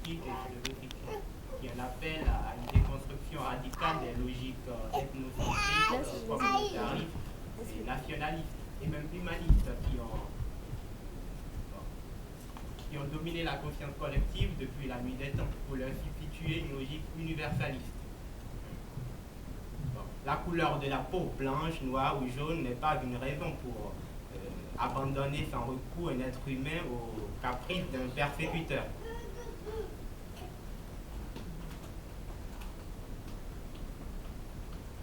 politique et philosophique, qui en appelle à une déconstruction radicale des logiques ethnocentristes, communautaristes et nationalistes, et même humanistes qui ont dominé la conscience collective depuis la nuit des temps, pour leur substituer une logique universaliste. Bon. La couleur de la peau, blanche, noire ou jaune, n'est pas une raison pour abandonner sans recours un être humain au caprice d'un persécuteur.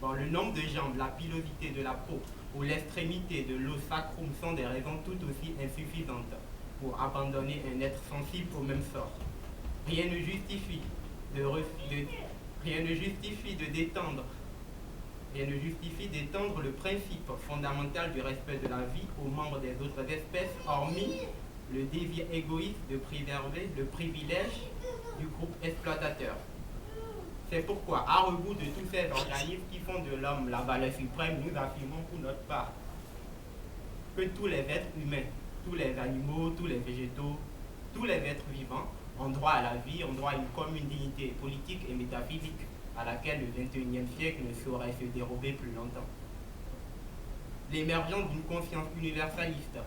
Bon, le nombre de jambes, la pilosité de la peau ou l'extrémité de l'os sacrum sont des raisons tout aussi insuffisantes pour abandonner un être sensible au même sort. Rien ne justifie d'étendre le principe fondamental du respect de la vie aux membres des autres espèces, hormis le désir égoïste de préserver le privilège du groupe exploitateur. C'est pourquoi, à rebours de tous ces organismes qui font de l'homme la valeur suprême, nous affirmons pour notre part que tous les êtres humains, tous les animaux, tous les végétaux, tous les êtres vivants ont droit à la vie, ont droit à une commune dignité politique et métaphysique à laquelle le XXIe siècle ne saurait se dérober plus longtemps. L'émergence d'une conscience universaliste,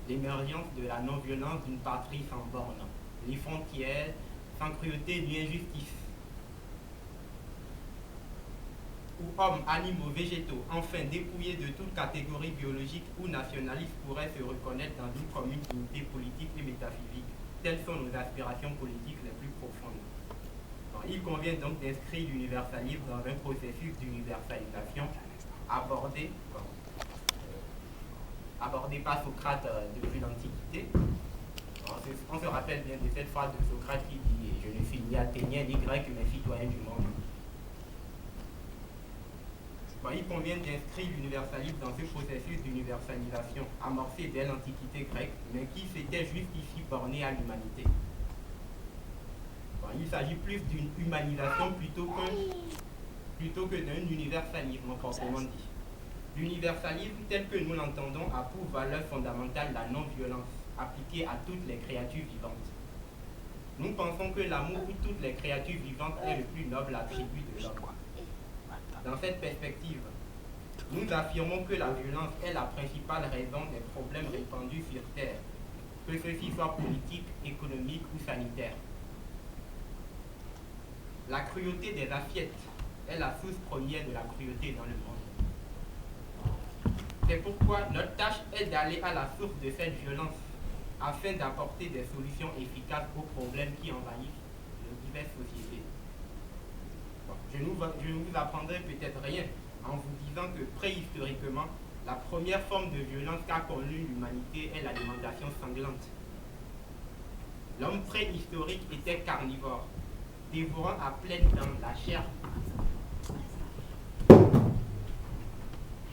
l'émergence de la non-violence d'une patrie sans bornes, les frontières sans cruauté ni injustice, où hommes, animaux, végétaux, enfin dépouillés de toute catégorie biologique ou nationaliste, pourraient se reconnaître dans une commune unité politique et métaphysique. Telles sont nos aspirations politiques les plus profondes. Bon, il convient donc d'inscrire l'universalisme dans un processus d'universalisation abordé par Socrate depuis l'Antiquité. On se rappelle bien de cette phrase de Socrate qui dit « Je ne suis ni athénien ni grec, mais citoyen du monde ». Bon, il convient d'inscrire l'universalisme dans ce processus d'universalisation amorcé dès l'Antiquité grecque, mais qui s'était jusqu'ici borné à l'humanité. Bon, il s'agit plus d'une humanisation plutôt que d'un universalisme proprement dit. L'universalisme tel que nous l'entendons a pour valeur fondamentale la non-violence appliquée à toutes les créatures vivantes. Nous pensons que l'amour pour toutes les créatures vivantes est le plus noble attribut de l'homme. Dans cette perspective, nous affirmons que la violence est la principale raison des problèmes répandus sur Terre, que ceux-ci soient politiques, économiques ou sanitaires. La cruauté des assiettes est la source première de la cruauté dans le monde. C'est pourquoi notre tâche est d'aller à la source de cette violence afin d'apporter des solutions efficaces aux problèmes qui envahissent nos diverses sociétés. Je ne vous apprendrai peut-être rien en vous disant que préhistoriquement, la première forme de violence qu'a connue l'humanité est l'alimentation sanglante. L'homme préhistorique était carnivore, dévorant à pleines dents la chair.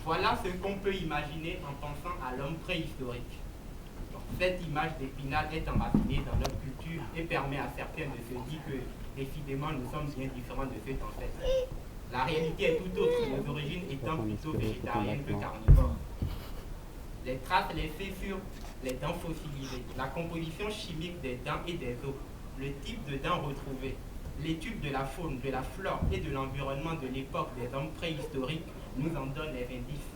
Voilà ce qu'on peut imaginer en pensant à l'homme préhistorique. Cette image d'Épinal est enracinée dans notre culture et permet à certains de se dire que décidément nous sommes bien différents de cet ancêtre. La réalité est tout autre, nos origines étant plutôt végétariennes que carnivores. Les traces laissées sur les dents fossilisées, la composition chimique des dents et des os, le type de dents retrouvées, l'étude de la faune, de la flore et de l'environnement de l'époque des hommes préhistoriques nous en donnent les indices.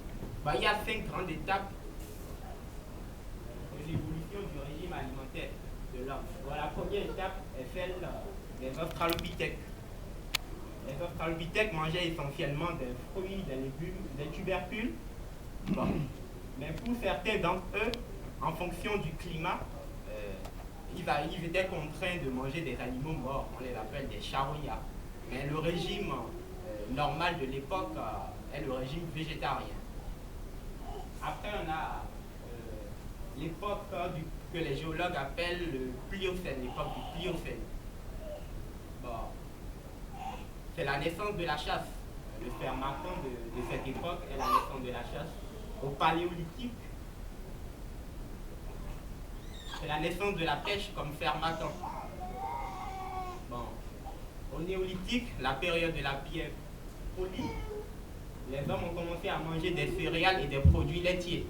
Il y a 5 grandes étapes de l'évolution du régime alimentaire de l'homme. La première étape est celle des australopithèques. Les australopithèques mangeaient essentiellement des fruits, des légumes, des tubercules. Bon. Mais pour certains d'entre eux, en fonction du climat, ils étaient contraints de manger des animaux morts. On les appelle des charonias. Mais le régime normal de l'époque est le régime végétarien. Après, on a l'époque que les géologues appellent le Pliocène, l'époque du Pliocène. C'est la naissance de la chasse. Le fermentant de cette époque est la naissance de la chasse. Au Paléolithique, c'est la naissance de la pêche comme fermentant. Au Néolithique, la période de la pierre polie, les hommes ont commencé à manger des céréales et des produits laitiers.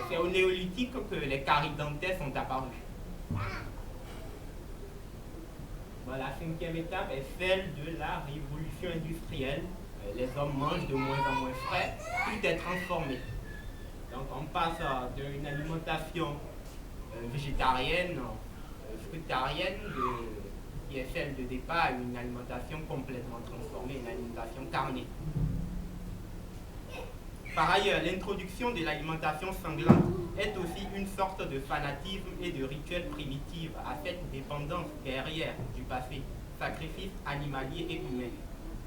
C'est au Néolithique que les carydanthès sont apparus. Bon, la cinquième étape est celle de la révolution industrielle. Les hommes mangent de moins en moins frais, tout est transformé. Donc on passe d'une alimentation végétarienne, fruitarienne, qui est celle de départ, à une alimentation complètement transformée, une alimentation carnée. Par ailleurs, l'introduction de l'alimentation sanglante est aussi une sorte de fanatisme et de rituel primitif à cette dépendance guerrière du passé, sacrifice animalier et humain,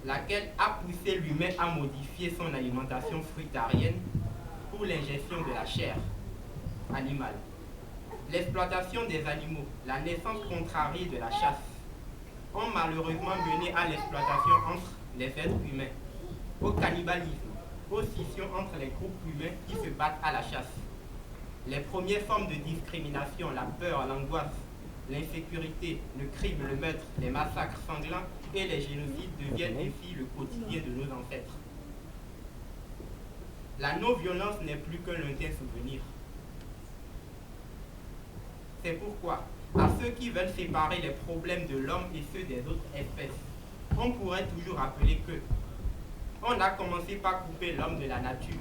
laquelle a poussé l'humain à modifier son alimentation fruitarienne pour l'ingestion de la chair animale. L'exploitation des animaux, la naissance contrariée de la chasse, ont malheureusement mené à l'exploitation entre les êtres humains, au cannibalisme, aux scissions entre les groupes humains qui se battent à la chasse. Les premières formes de discrimination, la peur, l'angoisse, l'insécurité, le crime, le meurtre, les massacres sanglants et les génocides deviennent ainsi le quotidien de nos ancêtres. La non-violence n'est plus qu'un lointain souvenir. C'est pourquoi, à ceux qui veulent séparer les problèmes de l'homme et ceux des autres espèces, on pourrait toujours rappeler que on a commencé par couper l'homme de la nature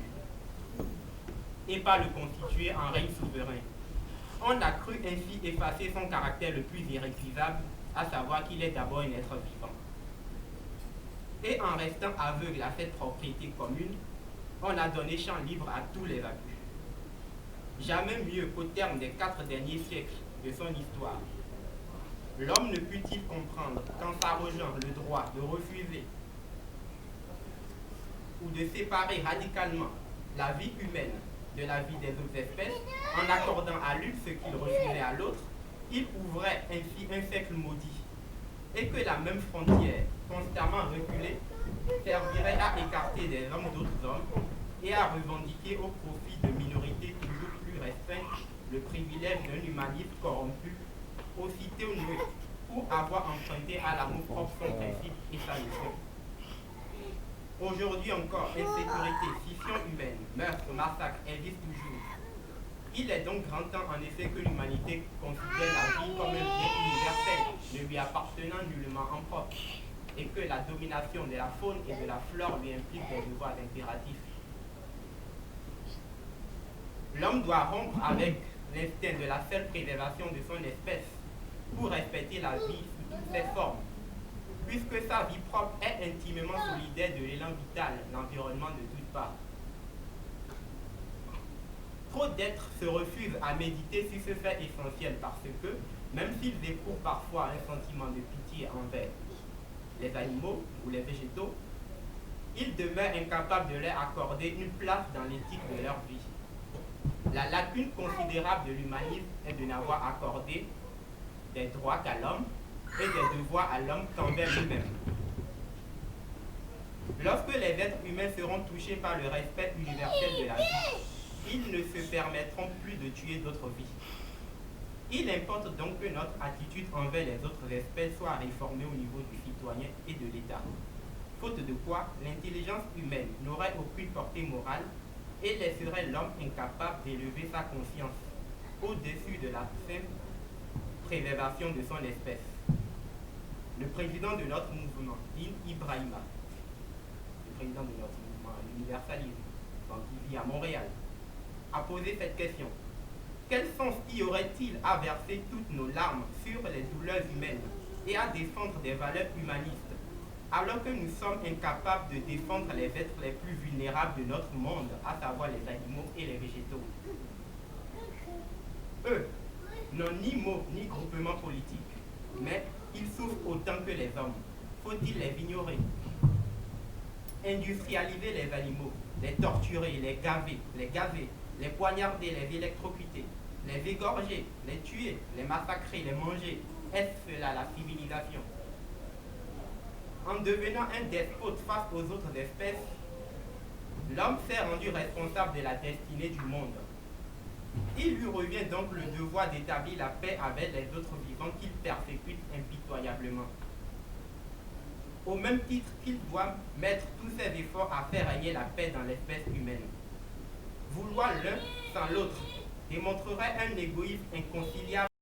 et par le constituer en règne souverain. On a cru ainsi effacer son caractère le plus irrécusable, à savoir qu'il est d'abord un être vivant. Et en restant aveugle à cette propriété commune, on a donné champ libre à tous les abus. Jamais mieux qu'au terme des 4 derniers siècles de son histoire, l'homme ne put-il comprendre qu'en s'arrogeant le droit de refuser ou de séparer radicalement la vie humaine de la vie des autres espèces, en accordant à l'une ce qu'il refusait à l'autre, il ouvrait ainsi un cercle maudit, et que la même frontière, constamment reculée, servirait à écarter des hommes d'autres hommes et à revendiquer au profit de minorités toujours plus restreintes le privilège d'un humanisme corrompu, aussitôt né pour avoir emprunté à l'amour propre son principe et sa leçon. Aujourd'hui encore, insécurité, scission humaine, meurtre, massacre existent toujours. Il est donc grand temps en effet que l'humanité considère la vie comme un bien universel, ne lui appartenant nullement en propre, et que la domination de la faune et de la flore lui implique des devoirs impératifs. L'homme doit rompre avec l'instinct de la seule préservation de son espèce pour respecter la vie sous toutes ses formes, puisque sa vie propre est intimement solidaire de l'élan vital, l'environnement de toutes parts. Trop d'êtres se refusent à méditer sur ce fait essentiel parce que, même s'ils éprouvent parfois un sentiment de pitié envers les animaux ou les végétaux, ils demeurent incapables de leur accorder une place dans l'éthique de leur vie. La lacune considérable de l'humanisme est de n'avoir accordé des droits qu'à l'homme et des devoirs à l'homme qu'envers lui-même. Lorsque les êtres humains seront touchés par le respect universel de la vie, ils ne se permettront plus de tuer d'autres vies. Il importe donc que notre attitude envers les autres espèces soit réformée au niveau du citoyen et de l'État. Faute de quoi, l'intelligence humaine n'aurait aucune portée morale et laisserait l'homme incapable d'élever sa conscience au-dessus de la simple préservation de son espèce. Le président de notre mouvement, Din Ibrahima, le président de notre mouvement l'universalisme, qui vit à Montréal, a posé cette question. Quel sens y aurait-il à verser toutes nos larmes sur les douleurs humaines et à défendre des valeurs humanistes, alors que nous sommes incapables de défendre les êtres les plus vulnérables de notre monde, à savoir les animaux et les végétaux? Eux n'ont ni mot ni groupement politique, mais ils souffrent autant que les hommes. Faut-il les ignorer? Industrialiser les animaux, les torturer, les gaver, les poignarder, les électrocuter, les égorger, les tuer, les massacrer, les manger, est-ce cela la civilisation? En devenant un despote face aux autres espèces, l'homme s'est rendu responsable de la destinée du monde. Il lui revient donc le devoir d'établir la paix avec les autres vivants qu'il persécute impitoyablement. Au même titre qu'il doit mettre tous ses efforts à faire régner la paix dans l'espèce humaine. Vouloir l'un sans l'autre démontrerait un égoïsme inconciliable